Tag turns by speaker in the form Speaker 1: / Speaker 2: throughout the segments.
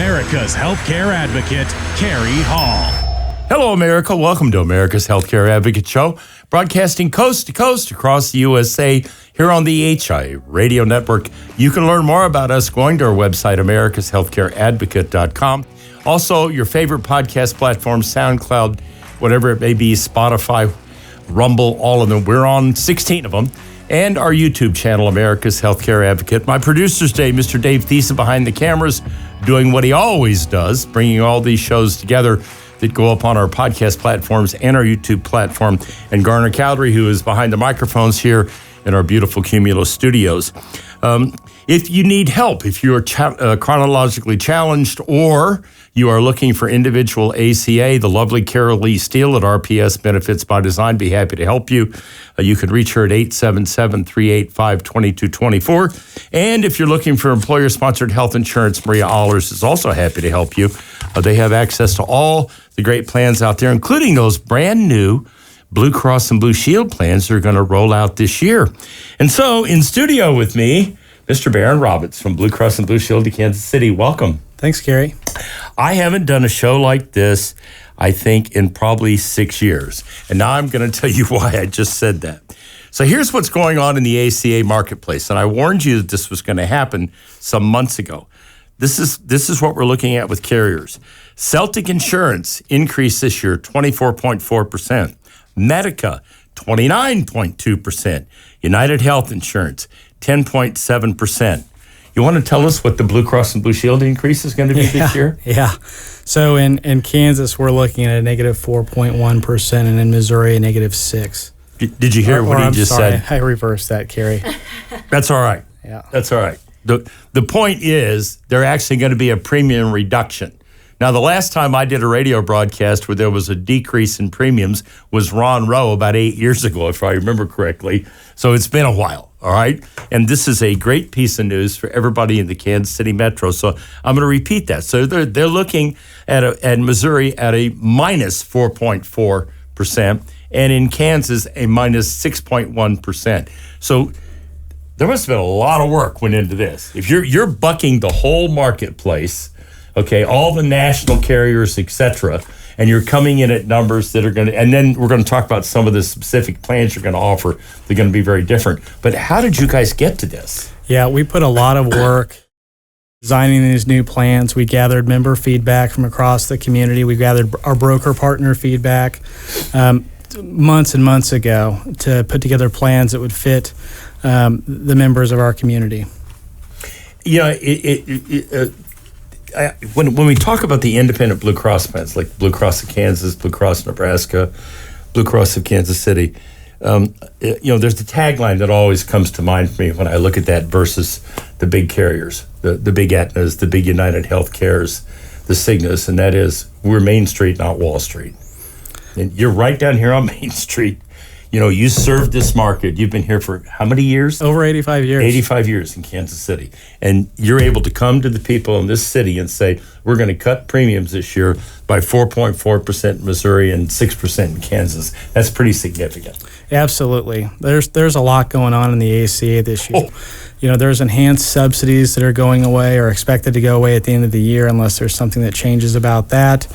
Speaker 1: America's healthcare advocate, Carrie Hall.
Speaker 2: Hello, America. Welcome to America's Healthcare Advocate Show, broadcasting coast to coast across the USA here on the HI Radio Network. You can learn more about us going to our website, americashealthcareadvocate.com. Also, your favorite podcast platform, SoundCloud, whatever it may be, Spotify, Rumble, all of them. We're on 16 of them. And our YouTube channel, America's Healthcare Advocate. My producer's today, Mr. Dave Thiesa, behind the cameras, doing what he always does, bringing all these shows together that go up on our podcast platforms and our YouTube platform. And Garner Cowdery, who is behind the microphones here in our beautiful Cumulus studios. If you need help, if you're chronologically challenged, or you are looking for individual ACA, the lovely Carol Lee Steele at RPS Benefits by Design, be happy to help you. You can reach her at 877-385-2224. And if you're looking for employer-sponsored health insurance, Maria Allers is also happy to help you. They have access to all the great plans out there, including those brand new Blue Cross and Blue Shield plans that are going to roll out this year. And so in studio with me, Mr. Barron Roberts from Blue Cross and Blue Shield of Kansas City. Welcome.
Speaker 3: Thanks, Gary.
Speaker 2: I haven't done a show like this, I think, in probably 6 years. And now I'm going to tell you why I just said that. So here's what's going on in the ACA marketplace. And I warned you that this was going to happen some months ago. This is what we're looking at with carriers. Celtic Insurance increased this year 24.4%. Medica, 29.2%. United Health Insurance, 10.7%. You want to tell us what the Blue Cross and Blue Shield increase is going to be this year?
Speaker 3: Yeah. So in Kansas, we're looking at a negative 4.1%, and in Missouri, a negative 6%.
Speaker 2: Did you hear what he just said?
Speaker 3: I reversed that, Carrie.
Speaker 2: That's all right.
Speaker 3: Yeah.
Speaker 2: That's all right. The point is, they're actually going to be a premium reduction. Now, the last time I did a radio broadcast where there was a decrease in premiums was Ron Rowe about 8 years ago, if I remember correctly. So it's been a while, all right? And this is a great piece of news for everybody in the Kansas City metro. So I'm going to repeat that. So they're looking at Missouri at a minus 4.4%, and in Kansas, a minus 6.1%. So there must have been a lot of work went into this. If you're bucking the whole marketplace, okay, all the national carriers, et cetera, and you're coming in at numbers that are going to, and then we're going to talk about some of the specific plans you're going to offer. They're going to be very different. But how did you guys get to this?
Speaker 3: Yeah, we put a lot of work designing these new plans. We gathered member feedback from across the community. We gathered our broker partner feedback months and months ago to put together plans that would fit the members of our community.
Speaker 2: Yeah, when we talk about the independent Blue Cross plans, like Blue Cross of Kansas, Blue Cross Nebraska, Blue Cross of Kansas City, there's the tagline that always comes to mind for me when I look at that versus the big carriers, the big Aetnas, the big United Healthcares, the Cignas, and that is, we're Main Street, not Wall Street. And you're right down here on Main Street. You know, you served this market. You've been here for how many years?
Speaker 3: Over 85 years.
Speaker 2: 85 years in Kansas City. And you're able to come to the people in this city and say, we're going to cut premiums this year by 4.4% in Missouri and 6% in Kansas. That's pretty significant.
Speaker 3: Absolutely. There's a lot going on in the ACA this year. You know, there's enhanced subsidies that are going away or expected to go away at the end of the year unless there's something that changes about that.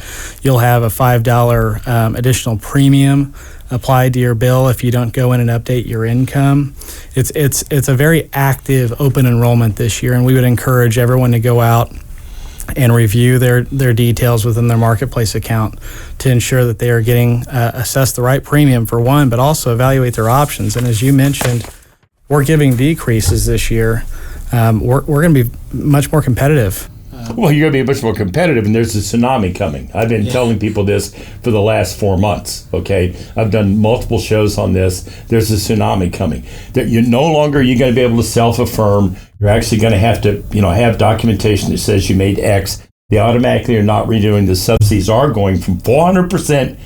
Speaker 3: You'll have a $5 additional premium applied to your bill if you don't go in and update your income. It's a very active open enrollment this year, and we would encourage everyone to go out and review their details within their marketplace account to ensure that they are getting assessed the right premium for one, but also evaluate their options. And as you mentioned, we're giving decreases this year. We're going to be much more competitive.
Speaker 2: Well, you're going to be much more competitive, and there's a tsunami coming. I've been telling people this for the last 4 months, okay? I've done multiple shows on this. There's a tsunami coming. That you're no longer you're going to be able to self-affirm. You're actually going to have to, have documentation that says you made X. They automatically are not renewing. The subsidies are going from 400%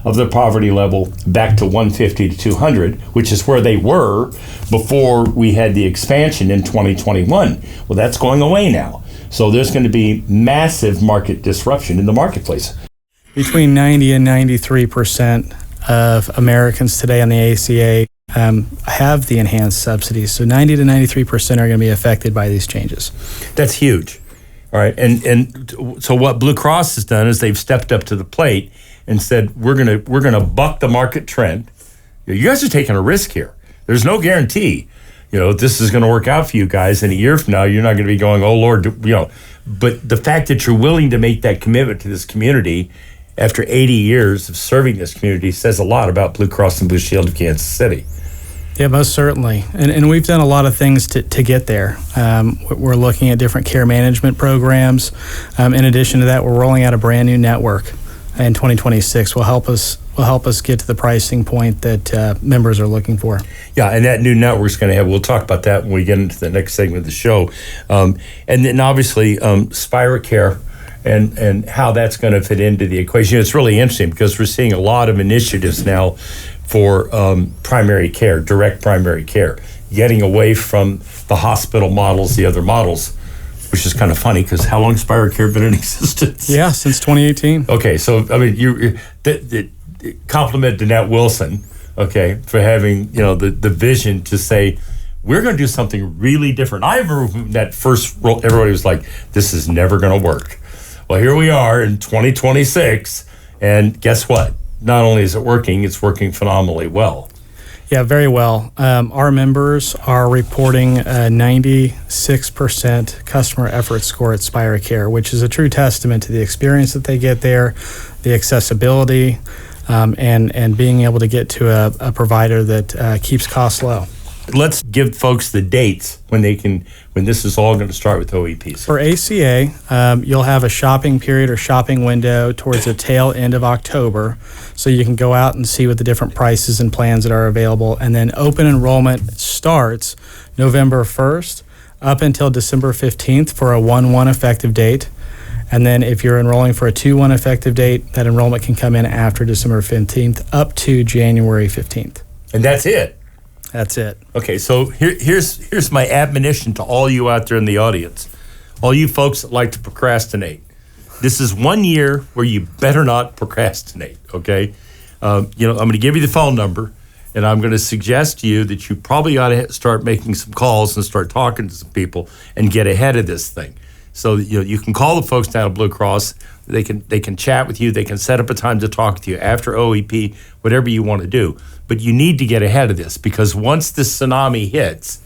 Speaker 2: of the poverty level back to 150 to 200, which is where they were before we had the expansion in 2021. Well, that's going away now. So there's going to be massive market disruption in the marketplace.
Speaker 3: Between 90 and 93% of Americans today on the ACA have the enhanced subsidies. So 90 to 93% are going to be affected by these changes.
Speaker 2: That's huge. All right, and so what Blue Cross has done is they've stepped up to the plate and said we're gonna buck the market trend. You guys are taking a risk here. There's no guarantee, this is going to work out for you guys. In a year from now, you're not going to be going, oh Lord, But the fact that you're willing to make that commitment to this community after 80 years of serving this community says a lot about Blue Cross and Blue Shield of Kansas City.
Speaker 3: Yeah, most certainly. And we've done a lot of things to get there. We're looking at different care management programs. In addition to that, we're rolling out a brand new network in 2026. Will help us get to the pricing point that members are looking for. Yeah,
Speaker 2: and that new network's going to have, we'll talk about that when we get into the next segment of the show. And then obviously Spira Care and how that's going to fit into the equation. It's really interesting because we're seeing a lot of initiatives now for primary care, direct primary care, getting away from the hospital models, the other models, which is kind of funny because how long has Spira Care been in existence?
Speaker 3: Yeah, since 2018.
Speaker 2: Okay, so I mean, you compliment Danette Wilson, okay, for having the vision to say we're going to do something really different. I remember that first role, everybody was like, "This is never going to work." Well, here we are in 2026, and guess what? Not only is it working, it's working phenomenally well.
Speaker 3: Yeah, very well. Our members are reporting a 96% customer effort score at Spira Care, which is a true testament to the experience that they get there, the accessibility, and being able to get to a provider that keeps costs low.
Speaker 2: Let's give folks the dates when this is all going to start with OEPs.
Speaker 3: For ACA, you'll have a shopping period or shopping window towards the tail end of October, so you can go out and see what the different prices and plans that are available. And then open enrollment starts November 1st up until December 15th for a 1/1 effective date. And then if you're enrolling for a 2/1 effective date, that enrollment can come in after December 15th up to January 15th.
Speaker 2: And that's it.
Speaker 3: That's it.
Speaker 2: Okay, so here's my admonition to all you out there in the audience, all you folks that like to procrastinate. This is 1 year where you better not procrastinate, okay? I'm going to give you the phone number, and I'm going to suggest to you that you probably ought to start making some calls and start talking to some people and get ahead of this thing. So you can call the folks down at Blue Cross. They can chat with you. They can set up a time to talk with you after OEP, whatever you want to do. But you need to get ahead of this because once this tsunami hits,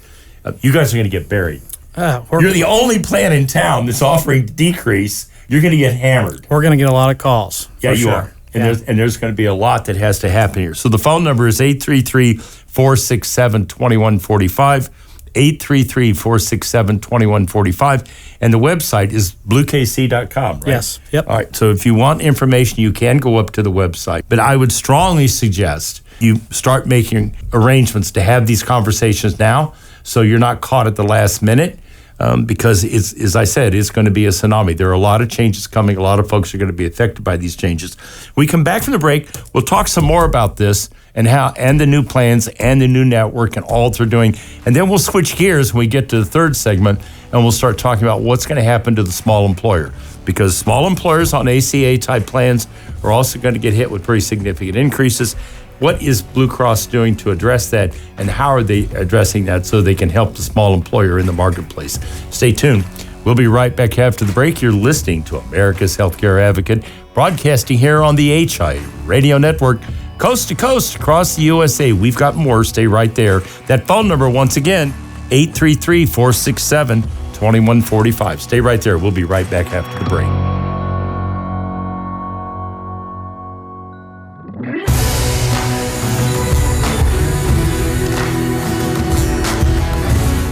Speaker 2: you guys are going to get buried. You're the only plan in town that's offering decrease. You're going to get hammered.
Speaker 3: We're going to get a lot of calls.
Speaker 2: Yeah, you are. And there's going to be a lot that has to happen here. So the phone number is 833-467-2145. 833-467-2145. And the website is BlueKC.com, right?
Speaker 3: Yes. Yep.
Speaker 2: All right. So if you want information, you can go up to the website. But I would strongly suggest you start making arrangements to have these conversations now so you're not caught at the last minute. Because, as I said, it's going to be a tsunami. There are a lot of changes coming. A lot of folks are going to be affected by these changes. We come back from the break. We'll talk some more about this and the new plans and the new network and all they're doing. And then we'll switch gears when we get to the third segment, and we'll start talking about what's going to happen to the small employer. Because small employers on ACA-type plans are also going to get hit with pretty significant increases. What is Blue Cross doing to address that, and how are they addressing that so they can help the small employer in the marketplace? Stay tuned. We'll be right back after the break. You're listening to America's Healthcare Advocate, broadcasting here on the HIA Radio Network, coast to coast across the USA. We've got more. Stay right there. That phone number, once again, 833-467-2145. Stay right there. We'll be right back after the break.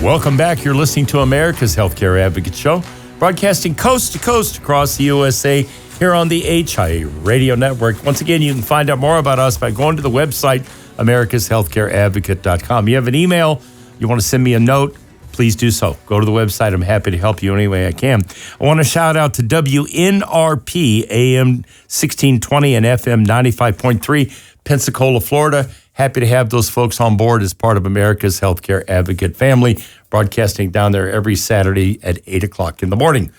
Speaker 2: Welcome back. You're listening to America's Healthcare Advocate Show, broadcasting coast to coast across the USA here on the HIA Radio Network. Once again, you can find out more about us by going to the website, americashealthcareadvocate.com. You have an email, you want to send me a note, please do so. Go to the website. I'm happy to help you any way I can. I want to shout out to WNRP, AM 1620 and FM 95.3, Pensacola, Florida. Happy to have those folks on board as part of America's Healthcare Advocate family, broadcasting down there every Saturday at 8 o'clock in the morning.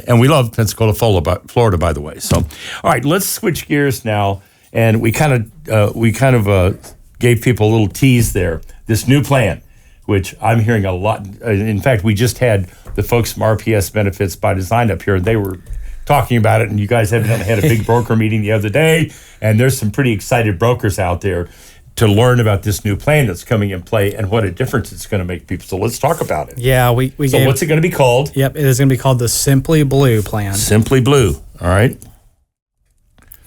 Speaker 2: And we love Pensacola, Florida, by the way. So, all right, let's switch gears now. And we kind of gave people a little tease there. This new plan, which I'm hearing a lot. In fact, we just had the folks from RPS Benefits by Design up here, and they were talking about it, and you guys haven't had a big broker meeting the other day, and there's some pretty excited brokers out there to learn about this new plan that's coming in play and what a difference it's going to make people. So let's talk about it.
Speaker 3: Yeah,
Speaker 2: So what's it going to be called?
Speaker 3: Yep, it is going to be called the Simply Blue plan.
Speaker 2: Simply Blue. All right.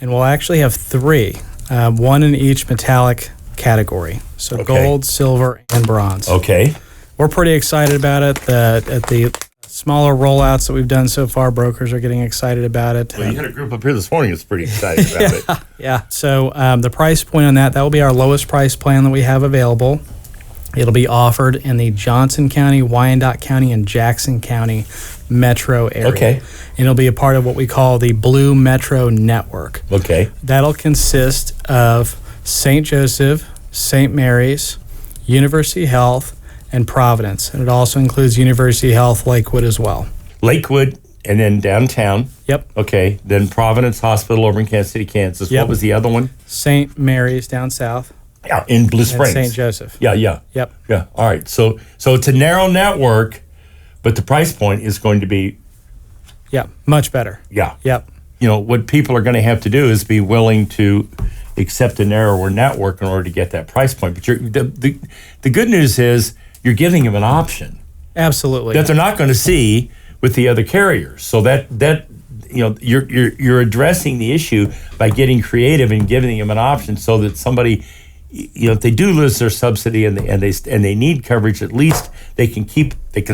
Speaker 3: And we'll actually have three, one in each metallic category. So
Speaker 2: Okay.
Speaker 3: gold, silver, and bronze.
Speaker 2: Okay.
Speaker 3: We're pretty excited about it. At the smaller rollouts that we've done so far, brokers are getting excited about it.
Speaker 2: Well, you had a group up here this morning that's pretty excited about it.
Speaker 3: Yeah. So the price point on that will be our lowest price plan that we have available. It'll be offered in the Johnson County, Wyandotte County, and Jackson County metro area.
Speaker 2: Okay.
Speaker 3: And it'll be a part of what we call the Blue Metro Network.
Speaker 2: Okay.
Speaker 3: That'll consist of St. Joseph, St. Mary's, University Health, and Providence. And it also includes University Health Lakewood as well.
Speaker 2: Lakewood and then downtown.
Speaker 3: Yep.
Speaker 2: Okay. Then Providence Hospital over in Kansas City, Kansas.
Speaker 3: Yep.
Speaker 2: What was the other one?
Speaker 3: St. Mary's down south.
Speaker 2: Yeah, in Blue
Speaker 3: And
Speaker 2: Springs.
Speaker 3: St. Joseph.
Speaker 2: Yeah.
Speaker 3: Yep.
Speaker 2: Yeah. All right. So it's a narrow network, but the price point is going to be,
Speaker 3: Yep. Much better.
Speaker 2: yeah.
Speaker 3: Yep.
Speaker 2: What people are going to have to do is be willing to accept a narrower network in order to get that price point. But the good news is you're giving them an option
Speaker 3: Absolutely.
Speaker 2: that they're not going to see with the other carriers. So that you're addressing the issue by getting creative and giving them an option so that somebody, if they do lose their subsidy and they need coverage, at least they can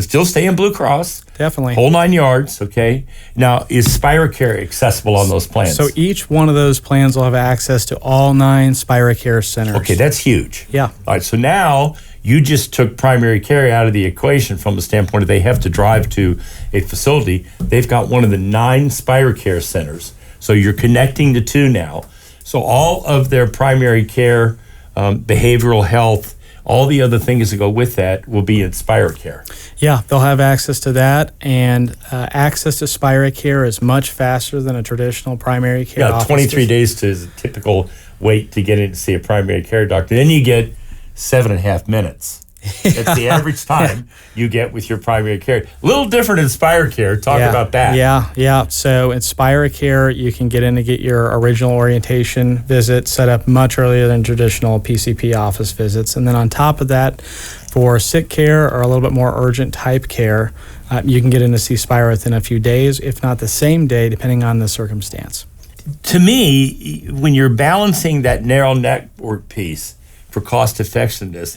Speaker 2: still stay in Blue Cross.
Speaker 3: Definitely.
Speaker 2: Whole 9 yards. Okay. Now, is SpiraCare accessible on those plans?
Speaker 3: So each one of those plans will have access to all 9 SpiraCare centers.
Speaker 2: Okay, that's huge.
Speaker 3: Yeah.
Speaker 2: All right, so now you just took primary care out of the equation from the standpoint of they have to drive to a facility. They've got one of the 9 SpiraCare centers. So you're connecting the 2 now. So all of their primary care, behavioral health, all the other things that go with that will be in SpiraCare.
Speaker 3: Yeah, they'll have access to that, and access to SpiraCare is much faster than a traditional primary care office.
Speaker 2: 23 days is a typical wait to get in to see a primary care doctor. Then you get 7.5 minutes. That's the average time you get with your primary care. A little different in SpiraCare. Talk about that.
Speaker 3: Yeah. So in SpiraCare, you can get in to get your original orientation visit set up much earlier than traditional PCP office visits. And then on top of that, for sick care or a little bit more urgent type care, you can get in to see Spira within a few days, if not the same day, depending on the circumstance.
Speaker 2: To me, when you're balancing that narrow network piece for cost effectiveness,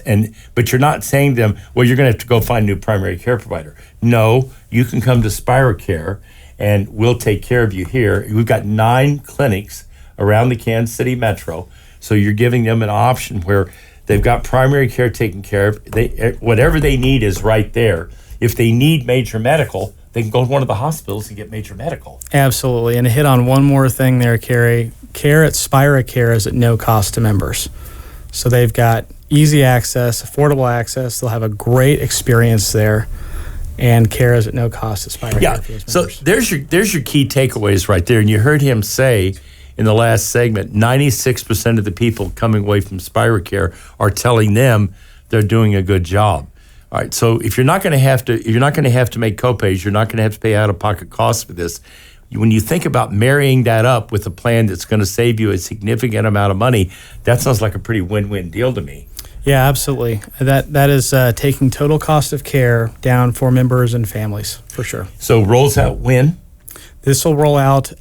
Speaker 2: but you're not saying to them, well, you're going to have to go find a new primary care provider. No, you can come to SpiraCare and we'll take care of you here. We've got 9 clinics around the Kansas City metro, so you're giving them an option where they've got primary care taken care of. Whatever they need is right there. If they need major medical, they can go to one of the hospitals and get major medical.
Speaker 3: Absolutely. And to hit on one more thing there, Carrie, care at SpiraCare is at no cost to members. So they've got easy access, affordable access. They'll have a great experience there, and care is at no cost to SpiraCare.
Speaker 2: Yeah. So there's your key takeaways right there. And you heard him say in the last segment, 96% of the people coming away from SpiraCare are telling them they're doing a good job. All right. So if you're not going to have to make copays, you're not going to have to pay out-of-pocket costs for this. When you think about marrying that up with a plan that's going to save you a significant amount of money, that sounds like a pretty win-win deal to me.
Speaker 3: Yeah, absolutely. That is taking total cost of care down for members and families, for sure.
Speaker 2: So rolls out when?
Speaker 3: This will roll out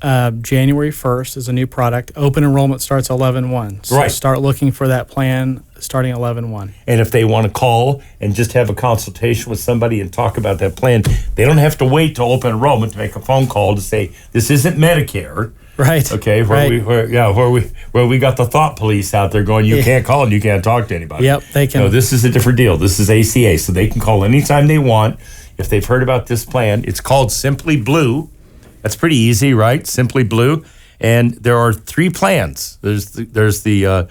Speaker 3: January 1st as a new product. Open enrollment starts 11/1. So
Speaker 2: Right.
Speaker 3: start looking for that plan starting 11/1.
Speaker 2: And if they want to call and just have a consultation with somebody and talk about that plan, they don't have to wait till open enrollment to make a phone call to say, this isn't Medicare.
Speaker 3: Right.
Speaker 2: Okay, where we got the thought police out there going, you can't call and you can't talk to anybody.
Speaker 3: Yep, they can.
Speaker 2: No, this is a different deal. This is ACA, so they can call anytime they want. If they've heard about this plan, it's called Simply Blue. That's pretty easy, right? Simply Blue, and there are 3 plans. There's the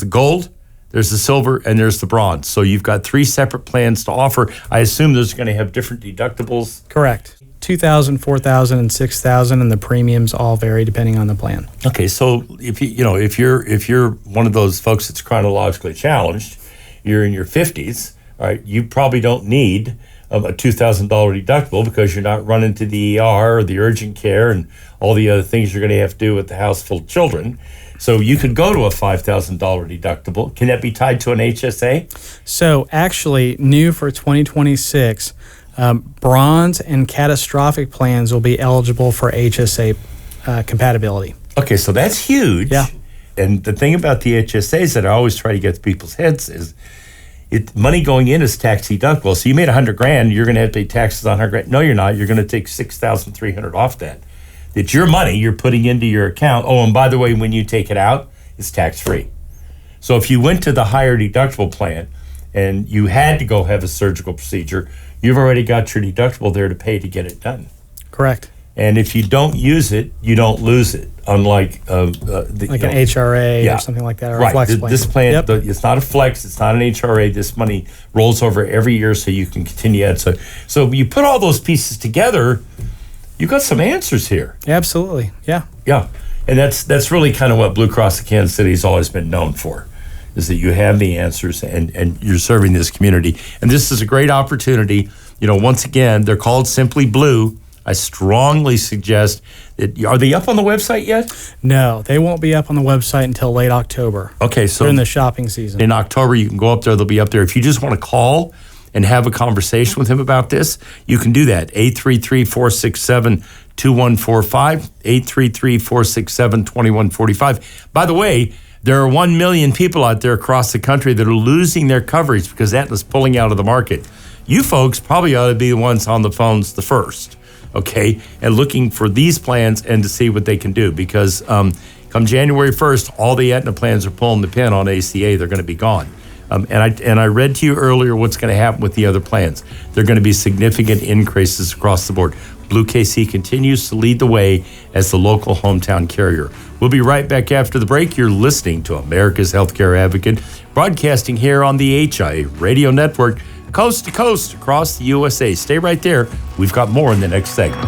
Speaker 2: gold, there's the silver, and there's the bronze. So you've got 3 separate plans to offer. I assume those are going to have different deductibles.
Speaker 3: Correct. $2,000, $4,000, and $6,000, and the premiums all vary depending on the plan.
Speaker 2: Okay, so if if you're one of those folks that's chronologically challenged, you're in your 50s, all right, you probably don't need a $2,000 deductible because you're not running to the ER or the urgent care and all the other things you're going to have to do with the house full of children. So you could go to a $5,000 deductible. Can that be tied to an HSA?
Speaker 3: So actually, new for 2026, bronze and catastrophic plans will be eligible for HSA compatibility.
Speaker 2: Okay, so that's huge.
Speaker 3: Yeah.
Speaker 2: And the thing about the HSAs that I always try to get to people's heads is money going in is tax deductible. So you made $100,000, you're going to have to pay taxes on $100,000. No, you're not. You're going to take $6,300 off that. It's your money you're putting into your account. Oh, and by the way, when you take it out, it's tax-free. So if you went to the higher deductible plan and you had to go have a surgical procedure, you've already got your deductible there to pay to get it done.
Speaker 3: Correct.
Speaker 2: And if you don't use it, you don't lose it. Unlike
Speaker 3: an HRA or something like that, or a flex plan.
Speaker 2: This plan, it's not a flex, it's not an HRA. This money rolls over every year so you can continue it. So you put all those pieces together, you got some answers here.
Speaker 3: Absolutely, yeah.
Speaker 2: Yeah, and that's really kind of what Blue Cross of Kansas City has always been known for, is that you have the answers and you're serving this community. And this is a great opportunity. Once again, they're called Simply Blue. I strongly suggest that. Are they up on the website yet?
Speaker 3: No, they won't be up on the website until late October.
Speaker 2: Okay, so
Speaker 3: during the shopping season.
Speaker 2: In October, you can go up there. They'll be up there. If you just want to call and have a conversation with him about this, you can do that. 833-467-2145, 833-467-2145. By the way, there are 1 million people out there across the country that are losing their coverage because Aetna's pulling out of the market. You folks probably ought to be the ones on the phones the first. Okay, and looking for these plans and to see what they can do, because come January 1st, all the Aetna plans are pulling the pin on ACA. They're going to be gone. And I read to you earlier what's going to happen with the other plans. There are going to be significant increases across the board. BlueKC continues to lead the way as the local hometown carrier. We'll be right back after the break. You're listening to America's Healthcare Advocate, broadcasting here on the HIA Radio Network, coast to coast across the USA. Stay right there. We've got more in the next segment.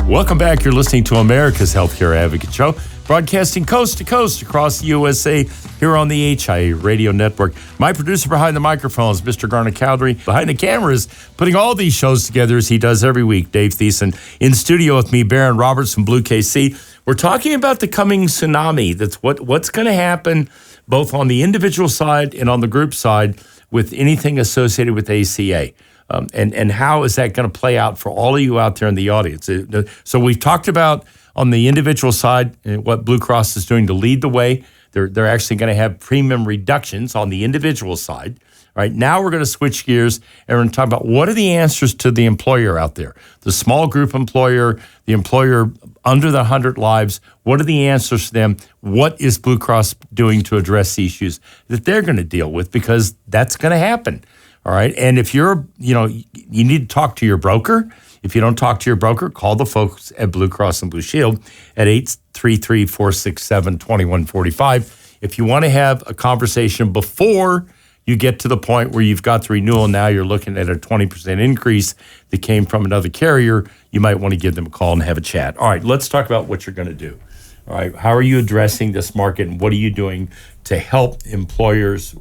Speaker 2: Welcome back. You're listening to America's Healthcare Advocate Show, broadcasting coast to coast across the USA here on the HIA Radio Network. My producer behind the microphone is Mr. Garner Cowdery. Behind the cameras, putting all these shows together as he does every week, Dave Thiessen. In studio with me, Barron Roberts from BlueKC. We're talking about the coming tsunami. That's what's going to happen both on the individual side and on the group side with anything associated with ACA. And how is that going to play out for all of you out there in the audience? So we've talked about on the individual side what Blue Cross is doing to lead the way. They're actually going to have premium reductions on the individual side. All right, now we're going to switch gears and we're going to talk about what are the answers to the employer out there, the small group employer, the employer under the 100 lives. What are the answers to them? What is Blue Cross doing to address the issues that they're going to deal with? Because that's going to happen. All right. And if you need to talk to your broker. If you don't talk to your broker, call the folks at Blue Cross and Blue Shield at 833-467-2145. If you want to have a conversation before you get to the point where you've got the renewal, now you're looking at a 20% increase that came from another carrier, you might want to give them a call and have a chat. All right, let's talk about what you're going to do. All right, how are you addressing this market and what are you doing to help employers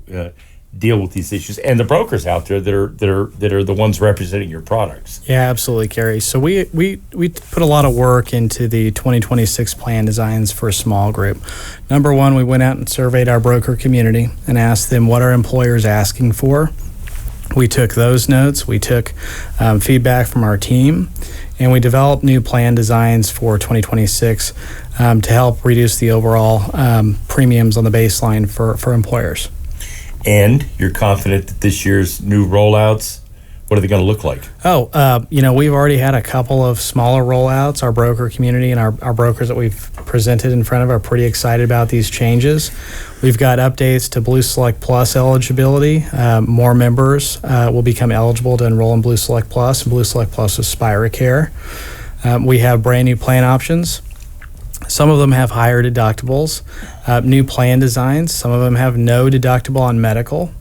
Speaker 2: deal with these issues, and the brokers out there that are the ones representing your products?
Speaker 3: Yeah, absolutely, Kerry. So we put a lot of work into the 2026 plan designs for a small group. Number one, we went out and surveyed our broker community and asked them what are employers asking for. We took those notes, we took feedback from our team, and we developed new plan designs for 2026 to help reduce the overall premiums on the baseline for employers.
Speaker 2: And you're confident that this year's new rollouts, what are they going to look like?
Speaker 3: We've already had a couple of smaller rollouts. Our broker community and our brokers that we've presented in front of are pretty excited about these changes. We've got updates to Blue Select Plus eligibility. More members will become eligible to enroll in Blue Select Plus, and Blue Select Plus is SpiraCare. We have brand new plan options. Some of them have higher deductibles, new plan designs. Some of them have no deductible on medical.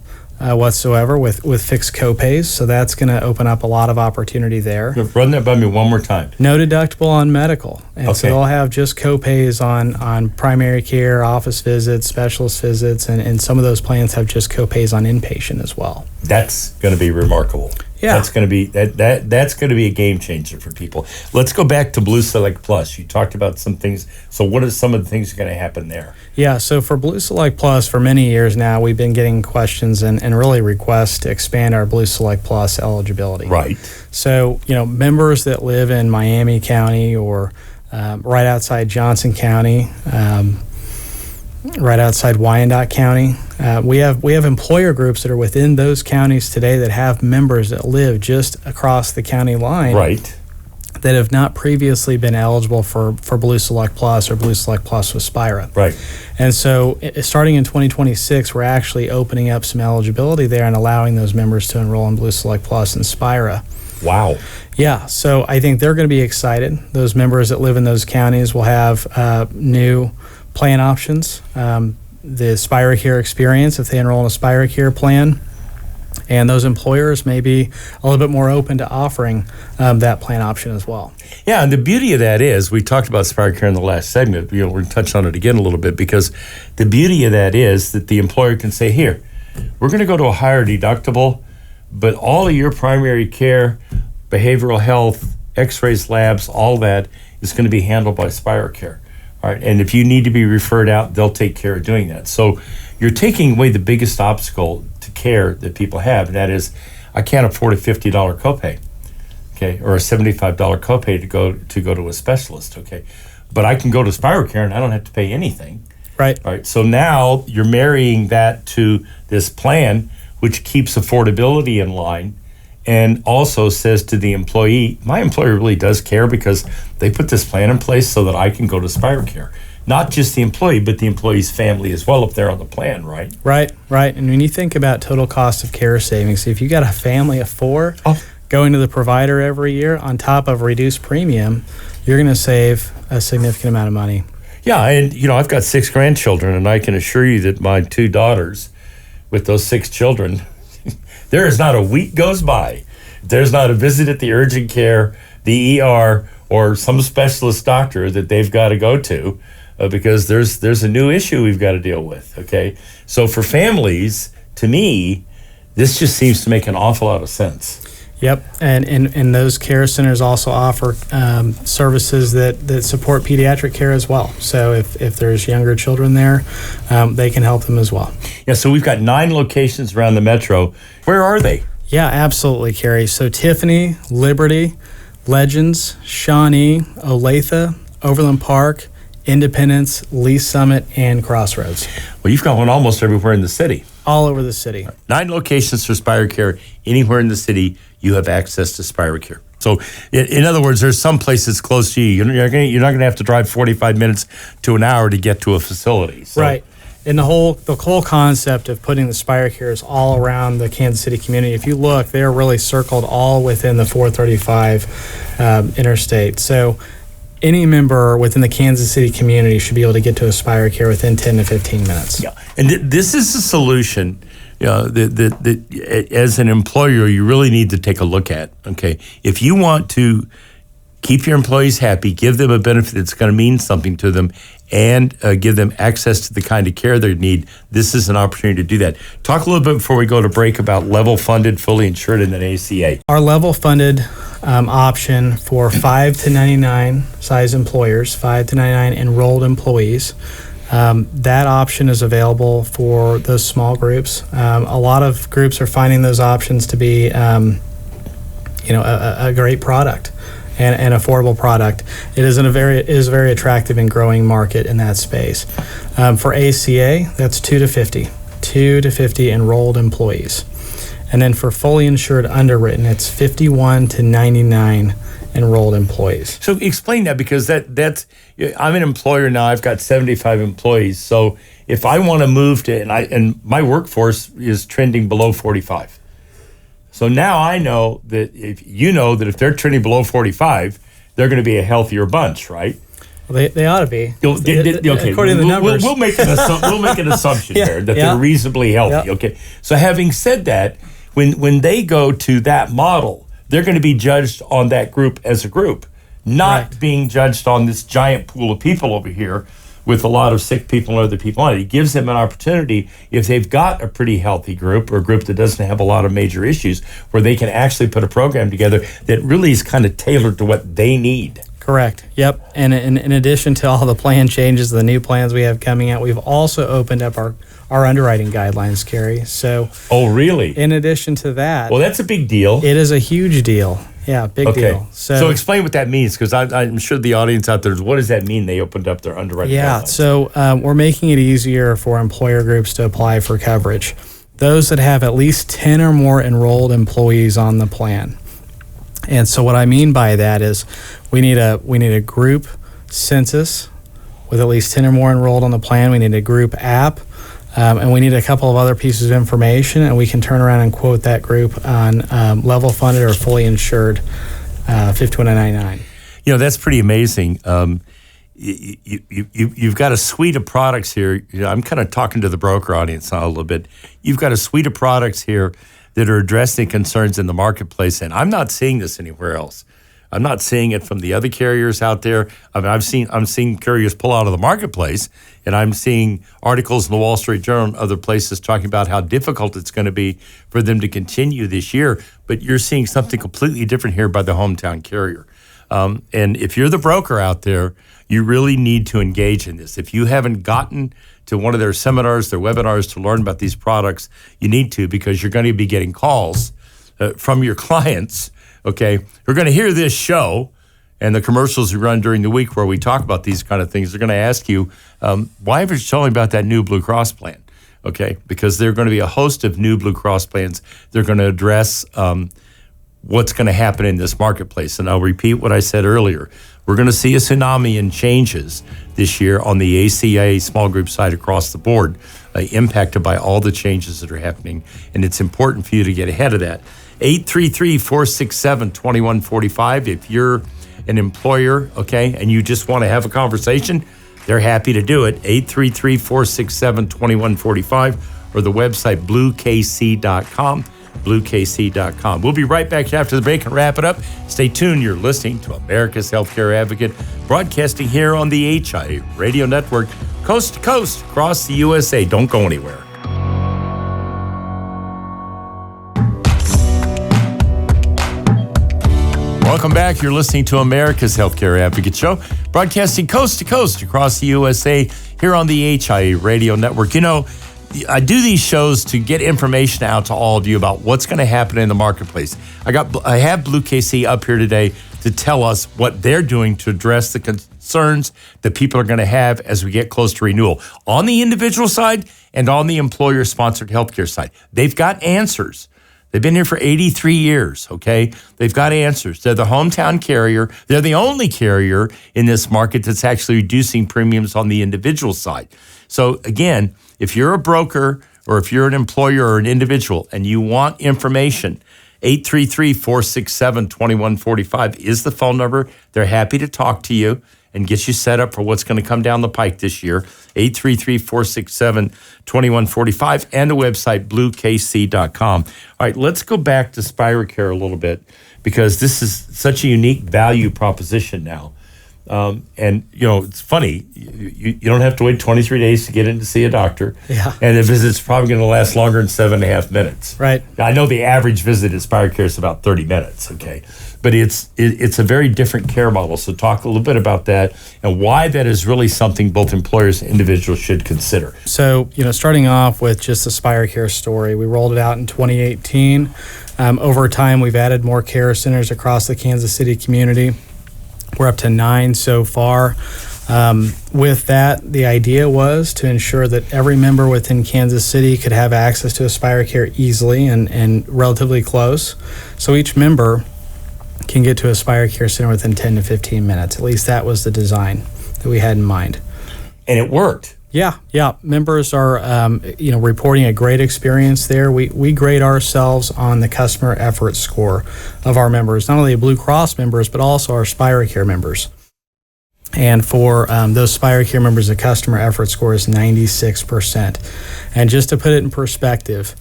Speaker 3: whatsoever with fixed copays. So that's going to open up a lot of opportunity there.
Speaker 2: Run that by me one more time.
Speaker 3: No deductible on medical. And so they'll have just copays on primary care, office visits, specialist visits, and some of those plans have just copays on inpatient as well.
Speaker 2: That's going to be remarkable.
Speaker 3: Yeah.
Speaker 2: That's going to be that's going to be a game changer for people. Let's go back to Blue Select Plus. You talked about some things. So what are some of the things that are going to happen there?
Speaker 3: Yeah, so for Blue Select Plus, for many years now, we've been getting questions and really requests to expand our Blue Select Plus eligibility.
Speaker 2: Right.
Speaker 3: So, members that live in Miami County or right outside Johnson County, right outside Wyandotte County, we have employer groups that are within those counties today that have members that live just across the county line.
Speaker 2: Right.
Speaker 3: That have not previously been eligible for Blue Select Plus or Blue Select Plus with Spira.
Speaker 2: Right.
Speaker 3: And so starting in 2026, we're actually opening up some eligibility there and allowing those members to enroll in Blue Select Plus and Spira.
Speaker 2: Wow.
Speaker 3: Yeah, so I think they're going to be excited. Those members that live in those counties will have new plan options, the Spira Care experience if they enroll in a Spira Care plan. And those employers may be a little bit more open to offering that plan option as well.
Speaker 2: Yeah, and the beauty of that is, we talked about Spire Care in the last segment. We're going to touch on it again a little bit, because the beauty of that is that the employer can say, here, we're going to go to a higher deductible, but all of your primary care, behavioral health, x-rays, labs, all that is going to be handled by Spire Care. All right, and if you need to be referred out, they'll take care of doing that. So you're taking away the biggest obstacle to care that people have, and that is, I can't afford a $50 copay, okay, or a $75 copay to go to a specialist, okay, but I can go to Spire Care and I don't have to pay anything.
Speaker 3: Right.
Speaker 2: All right. So now you're marrying that to this plan, which keeps affordability in line, and also says to the employee, my employer really does care because they put this plan in place so that I can go to Spire Care. Not just the employee, but the employee's family as well if they're on the plan, right?
Speaker 3: Right. And when you think about total cost of care savings, if you got a family of four going to the provider every year on top of reduced premium, you're going to save a significant amount of money.
Speaker 2: Yeah, and I've got 6 grandchildren, and I can assure you that my 2 daughters, with those 6 children, there is not a week goes by, there's not a visit at the urgent care, the ER, or some specialist doctor that they've got to go to because there's a new issue we've got to deal with, okay? So for families, to me, this just seems to make an awful lot of sense.
Speaker 3: Yep, and those care centers also offer services that support pediatric care as well. So if there's younger children there, they can help them as well.
Speaker 2: Yeah, so we've got 9 locations around the metro. Where are they?
Speaker 3: Yeah, absolutely, Carrie. So Tiffany, Liberty, Legends, Shawnee, Olathe, Overland Park, Independence, Lee Summit, and Crossroads.
Speaker 2: Well, you've got one almost everywhere in the city.
Speaker 3: All over the city. 9
Speaker 2: locations for Spire Care. Anywhere in the city, you have access to Spire Care. So, in other words, there's some places close to you. You're not going to have to drive 45 minutes to an hour to get to a facility. So.
Speaker 3: Right. And the whole concept of putting the Spire Cares all around the Kansas City community, if you look, they're really circled all within the 435 interstate. So any member within the Kansas City community should be able to get to a Spire Care within 10 to 15 minutes.
Speaker 2: Yeah, and this is a solution that as an employer you really need to take a look at. Okay, if you want to keep your employees happy, give them a benefit that's going to mean something to them, and give them access to the kind of care they need, this is an opportunity to do that. Talk a little bit before we go to break about level funded, fully insured, and then ACA.
Speaker 3: Our level funded option for 5 to 99 size employers, 5 to 99 enrolled employees, that option is available for those small groups. A lot of groups are finding those options to be a great product. And affordable product. It is a very attractive and growing market in that space. For ACA, that's 2 to 50 enrolled employees. And then for fully insured underwritten, it's 51 to 99 enrolled employees.
Speaker 2: So explain that, because that's I'm an employer now. I've got 75 employees. So if I want to move to and my workforce is trending below 45. So now I know that if they're trending below 45, they're going to be a healthier bunch, right?
Speaker 3: Well, they ought to be.
Speaker 2: Okay,
Speaker 3: according to the numbers.
Speaker 2: We'll make an assumption there that they're reasonably healthy.
Speaker 3: Yeah.
Speaker 2: Okay. So having said that, when they go to that model, they're going to be judged on that group as a group, not being judged on this giant pool of people over here with a lot of sick people and other people on it. It gives them an opportunity, if they've got a pretty healthy group or a group that doesn't have a lot of major issues, where they can actually put a program together that really is kind of tailored to what they need.
Speaker 3: Correct. Yep. And in addition to all the plan changes, the new plans we have coming out, we've also opened up our underwriting guidelines, Carrie. So,
Speaker 2: oh, really?
Speaker 3: In addition to that,
Speaker 2: well, that's a big deal.
Speaker 3: It is a huge deal. Yeah, big deal.
Speaker 2: So explain what that means, because I'm sure the audience out there, what does that mean they opened up their underwriting guidelines?
Speaker 3: So we're making it easier for employer groups to apply for coverage. Those that have at least 10 or more enrolled employees on the plan. And so what I mean by that is we need a group census with at least 10 or more enrolled on the plan. We need a group app. And we need a couple of other pieces of information, and we can turn around and quote that group on level funded or fully insured 5199.
Speaker 2: You know, that's pretty amazing. You've got a suite of products here. You know, I'm kind of talking to the broker audience now a little bit. You've got a suite of products here that are addressing concerns in the marketplace, and I'm not seeing this anywhere else. I'm not seeing it from the other carriers out there. I mean, I'm seeing carriers pull out of the marketplace, and I'm seeing articles in the Wall Street Journal and other places talking about how difficult it's going to be for them to continue this year. But you're seeing something completely different here by the hometown carrier. And if you're the broker out there, you really need to engage in this. If you haven't gotten to one of their seminars, their webinars to learn about these products, you need to, because you're going to be getting calls from your clients. Okay, we're going to hear this show and the commercials we run during the week where we talk about these kind of things. They're going to ask you, why haven't you told me about that new Blue Cross plan? Okay, because there are going to be a host of new Blue Cross plans. They're going to address what's going to happen in this marketplace. And I'll repeat what I said earlier. We're going to see a tsunami in changes this year on the ACA small group side across the board, impacted by all the changes that are happening. And it's important for you to get ahead of that. 833-467-2145. If you're an employer, okay, and you just want to have a conversation, they're happy to do it. 833-467-2145 or the website BlueKC.com, BlueKC.com. We'll be right back after the break and wrap it up. Stay tuned. You're listening to America's Healthcare Advocate, broadcasting here on the HIA Radio Network, coast to coast across the USA. Don't go anywhere. Welcome back. You're listening to America's Healthcare Advocate Show, broadcasting coast to coast across the USA here on the HIA Radio Network. You know, I do these shows to get information out to all of you about what's going to happen in the marketplace. I have BlueKC up here today to tell us what they're doing to address the concerns that people are going to have as we get close to renewal on the individual side and on the employer-sponsored healthcare side. They've got answers. They've been here for 83 years, okay? They've got answers. They're the hometown carrier. They're the only carrier in this market that's actually reducing premiums on the individual side. So again, if you're a broker or if you're an employer or an individual and you want information, 833-467-2145 is the phone number. They're happy to talk to you and get you set up for what's going to come down the pike this year. 833-467-2145 and the website BlueKC.com. All right, let's go back to SpiroCare a little bit because this is such a unique value proposition now. And, you know, it's funny. You don't have to wait 23 days to get in to see a doctor.
Speaker 3: Yeah.
Speaker 2: And the visit's probably going to last longer than 7.5 minutes.
Speaker 3: Right.
Speaker 2: I know the average visit at SpiroCare is about 30 minutes, okay? But it's a very different care model. So talk a little bit about that and why that is really something both employers and individuals should consider.
Speaker 3: So, you know, starting off with just the SpiroCare story, we rolled it out in 2018. Over time, we've added more care centers across the Kansas City community. We're up to 9 so far. With that, the idea was to ensure that every member within Kansas City could have access to a SpiroCare easily and relatively close. So each member can get to a SpiroCare center within 10 to 15 minutes. At least that was the design that we had in mind.
Speaker 2: And it worked.
Speaker 3: Yeah. Members are, reporting a great experience there. We grade ourselves on the customer effort score of our members, not only Blue Cross members, but also our SpiroCare members. And for those SpireCare members, the customer effort score is 96%. And just to put it in perspective,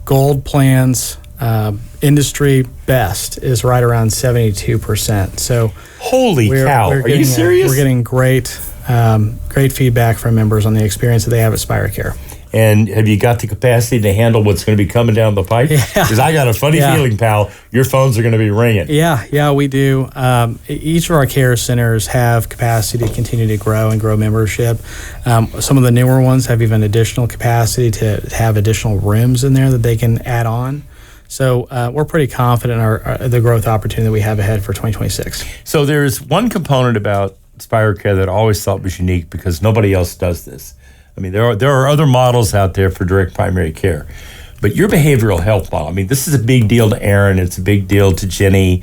Speaker 3: gold plans, industry best is right around 72%. So
Speaker 2: holy cow! Are you serious?
Speaker 3: We're getting great feedback from members on the experience that they have at SpireCare.
Speaker 2: And have you got the capacity to handle what's going to be coming down the pipe? Because I got a funny feeling, pal, your phones are going to be ringing.
Speaker 3: Yeah, we do. Each of our care centers have capacity to continue to grow and grow membership. Some of the newer ones have even additional capacity to have additional rooms in there that they can add on. So we're pretty confident in the growth opportunity that we have ahead for 2026.
Speaker 2: So there's one component about SpireCare that I always thought was unique because nobody else does this. I mean, there are other models out there for direct primary care, but your behavioral health model, I mean, this is a big deal to Aaron. It's a big deal to Jenny,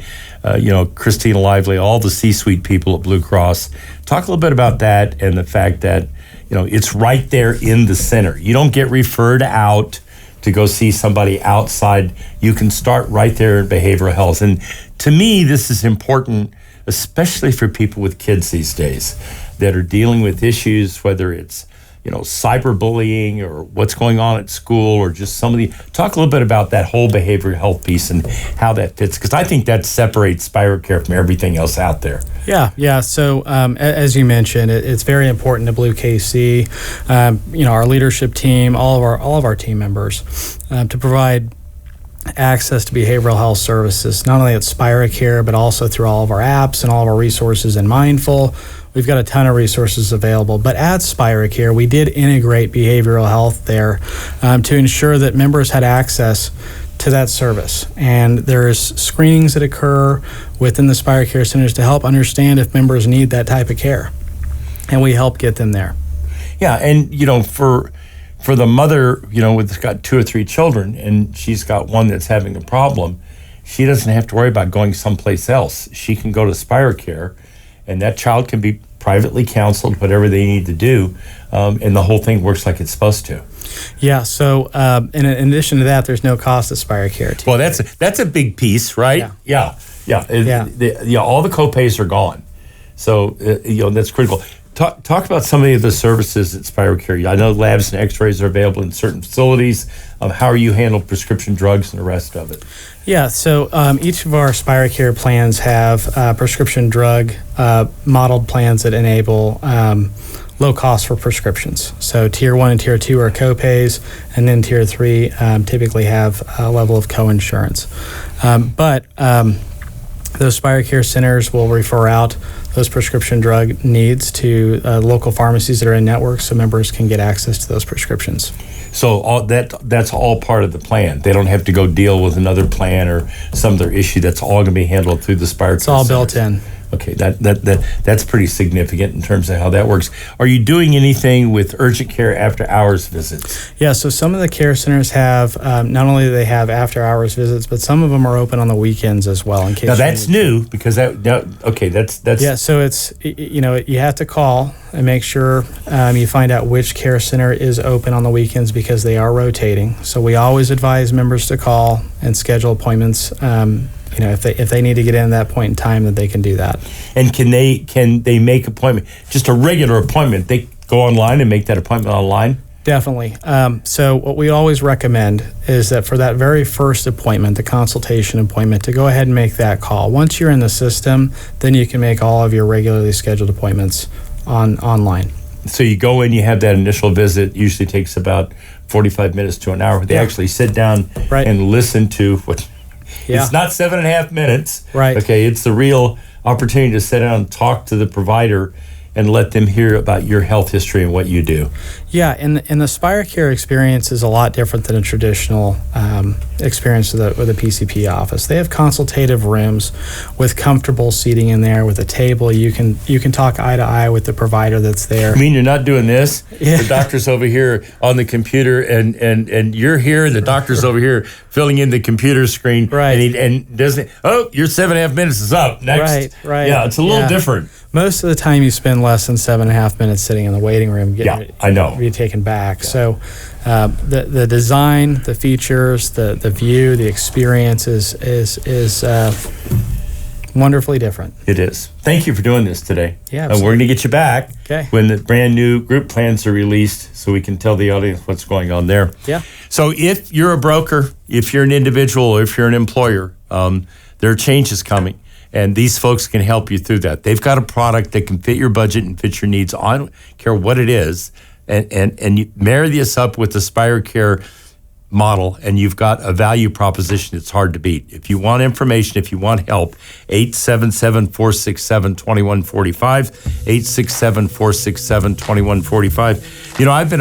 Speaker 2: Christina Lively, all the C-suite people at Blue Cross. Talk a little bit about that and the fact that, it's right there in the center. You don't get referred out to go see somebody outside. You can start right there in behavioral health. And to me, this is important, especially for people with kids these days that are dealing with issues, whether it's cyberbullying or what's going on at school or just talk a little bit about that whole behavioral health piece and how that fits, because I think that separates SpireCare from everything else out there.
Speaker 3: Yeah. So as you mentioned, it's very important to BlueKC, our leadership team, all of our team members, to provide access to behavioral health services, not only at SpireCare, but also through all of our apps and all of our resources in Mindful. We've got a ton of resources available, but at SpireCare, we did integrate behavioral health there to ensure that members had access to that service. And there's screenings that occur within the SpireCare centers to help understand if members need that type of care, and we help get them there.
Speaker 2: Yeah, and for the mother, who's got 2 or 3 children, and she's got one that's having a problem, she doesn't have to worry about going someplace else. She can go to SpireCare, and that child can be privately counseled, whatever they need to do, and the whole thing works like it's supposed to.
Speaker 3: Yeah. So, in addition to that, there's no cost at SpireCare.
Speaker 2: Well, that's a big piece, right? Yeah. All the copays are gone, so that's critical. Talk about some of the other services at SpireCare. I know labs and X-rays are available in certain facilities. How you handle prescription drugs and the rest of it?
Speaker 3: Yeah, so each of our SpireCare plans have prescription drug modeled plans that enable low cost for prescriptions. So Tier 1 and Tier 2 are copays, and then Tier 3 typically have a level of coinsurance. But those SpireCare centers will refer out those prescription drug needs to local pharmacies that are in network so members can get access to those prescriptions.
Speaker 2: So that's all part of the plan. They don't have to go deal with another plan or some other issue. That's all going to be handled through the SpireCare.
Speaker 3: It's all built in.
Speaker 2: Okay, that's pretty significant in terms of how that works. Are you doing anything with urgent care after hours visits?
Speaker 3: Yeah, so some of the care centers have, not only do they have after hours visits, but some of them are open on the weekends as well. In case
Speaker 2: now that's new because that's
Speaker 3: yeah. So it's you have to call and make sure you find out which care center is open on the weekends because they are rotating. So we always advise members to call and schedule appointments. If they need to get in at that point in time, that they can do that.
Speaker 2: And can they make appointment, just a regular appointment? They go online and make that appointment online?
Speaker 3: Definitely. So what we always recommend is that for that very first appointment, the consultation appointment, to go ahead and make that call. Once you're in the system, then you can make all of your regularly scheduled appointments online. So
Speaker 2: you go in, you have that initial visit, usually takes about 45 minutes to an hour. They actually sit down and listen to what... Yeah. It's not 7.5 minutes.
Speaker 3: Right.
Speaker 2: Okay, it's the real opportunity to sit down and talk to the provider and let them hear about your health history and what you do.
Speaker 3: Yeah, and the SpireCare experience is a lot different than a traditional experience with a PCP office. They have consultative rooms with comfortable seating in there, with a table. You can talk eye to eye with the provider that's there.
Speaker 2: I mean, you're not doing this?
Speaker 3: Yeah.
Speaker 2: The doctor's over here on the computer, and you're here, and the doctor's over here filling in the computer screen.
Speaker 3: Right.
Speaker 2: And doesn't, your 7.5 minutes is up. Next.
Speaker 3: Right.
Speaker 2: Yeah, it's a little different.
Speaker 3: Most of the time you spend less than 7.5 minutes sitting in the waiting room getting
Speaker 2: I know.
Speaker 3: be taken back. Yeah. So the design, the features, the view, the experience is wonderfully different.
Speaker 2: It is. Thank you for doing this today.
Speaker 3: Yeah,
Speaker 2: we're going to get you back
Speaker 3: Okay.
Speaker 2: when the brand new group plans are released so we can tell the audience what's going on there.
Speaker 3: Yeah.
Speaker 2: So if you're a broker, if you're an individual, or if you're an employer, there are changes coming. And these folks can help you through that. They've got a product that can fit your budget and fit your needs. I don't care what it is. And you marry this up with the SpireCare model, and you've got a value proposition that's hard to beat. If you want information, if you want help, 877-467-2145, 867-467-2145. You know, I've been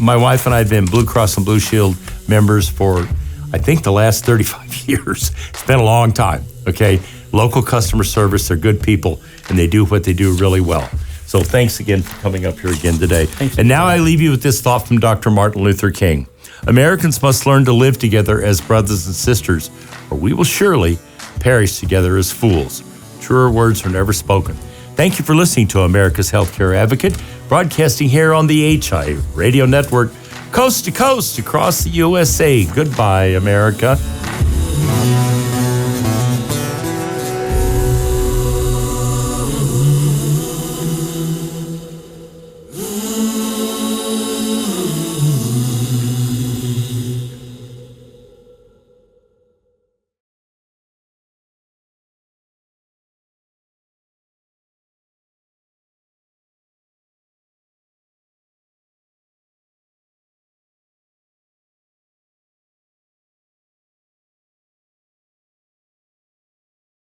Speaker 2: my wife and I have been Blue Cross and Blue Shield members for, I think, the last 35 years. It's been a long time, okay? Local customer service, they're good people, and they do what they do really well. So thanks again for coming up here again today.
Speaker 3: Thank you.
Speaker 2: And now I leave you with this thought from Dr. Martin Luther King. Americans must learn to live together as brothers and sisters, or we will surely perish together as fools. Truer words are never spoken. Thank you for listening to America's Healthcare Advocate, broadcasting here on the HI Radio Network, coast to coast across the USA. Goodbye, America.